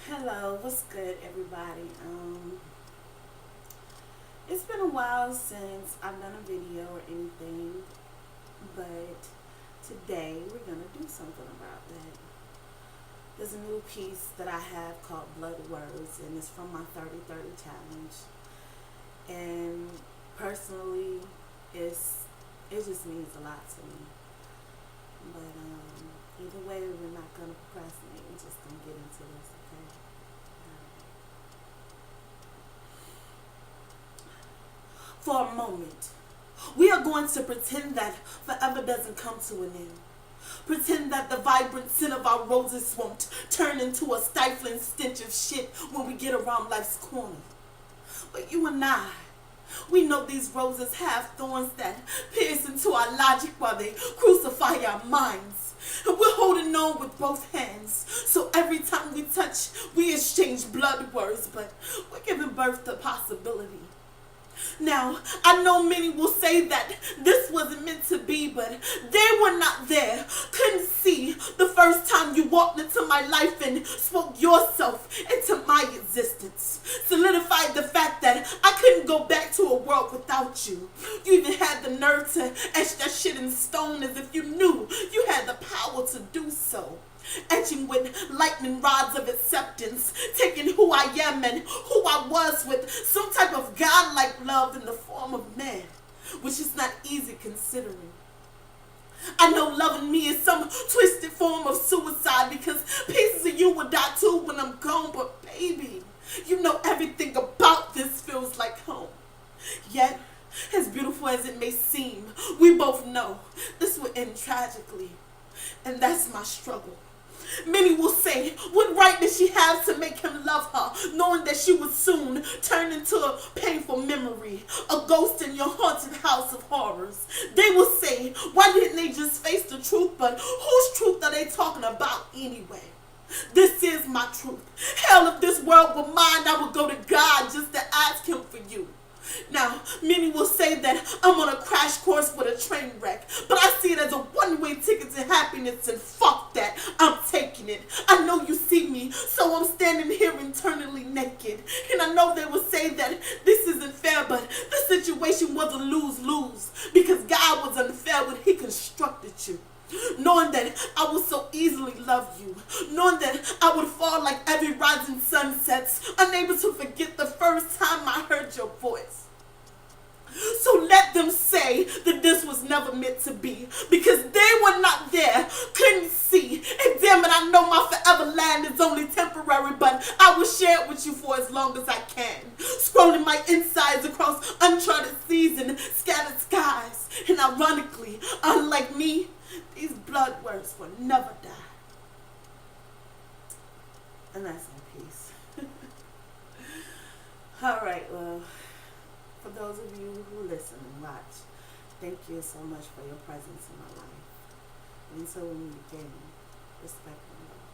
Hello, what's good, everybody? It's been a while since I've done a video or anything, but today we're gonna do something about that. There's a new piece that I have called Bloodwords, and it's from my 30-30 challenge. And personally, it just means a lot to me. But either way, we're not gonna procrastinate. We're just gonna get into this, okay? For a moment, we are going to pretend that forever doesn't come to an end. Pretend that the vibrant scent of our roses won't turn into a stifling stench of shit when we get around life's corner. But you and I, we know these roses have thorns that pierce into our logic while they crucify our minds. And we're holding on with both hands. So every time we touch, we exchange blood words, but we're giving birth to possibility. Now, I know many will say that this wasn't meant to be, but they were not there, couldn't see the first time you walked into my life and spoke yourself into my existence. Solidified the fact that I couldn't go back to a world without you. You even had the nerve to etch that shit in stone as if you knew you had the power to do so. Etching with lightning rods of acceptance, taking who I am and who I was with some type of godlike love in the form of man, which is not easy considering. I know loving me is some twisted form of suicide because pieces of you will die too when I'm gone, but baby, you know everything about this feels like home. Yet, as beautiful as it may seem, we both know this will end tragically, and that's my struggle. Many will say, what right did she have to make him love her, knowing that she would soon turn into a painful memory, a ghost in your haunted house of horrors? They will say, why didn't they just face the truth, but whose truth are they talking about anyway? This is my truth. Hell, if this world were mine, I would go to God just to ask him for you. Now, many will say that I'm on a crash course with a train wreck, but I see it as a one-way ticket to happiness, and fuck that, I'm taking it. I know you see me, so I'm standing here internally naked. And I know they will say that this isn't fair, but the situation was a lose-lose because God was unfair when he constructed you. Knowing that I would so easily love you, knowing that I would fall like every rising sun sets, unable to forget the first time I heard your voice. So let them say that this was never meant to be, because they were not there, couldn't see, and damn it, I know my forever land is only temporary, but I will share it with you for as long as I can, scrolling my insides across uncharted seas and scattered skies. And ironically, unlike me, these blood words will never die. And that's in peace. Alright, well, for those of you who listen and watch, thank you so much for your presence in my life. And until we meet again, respect and love.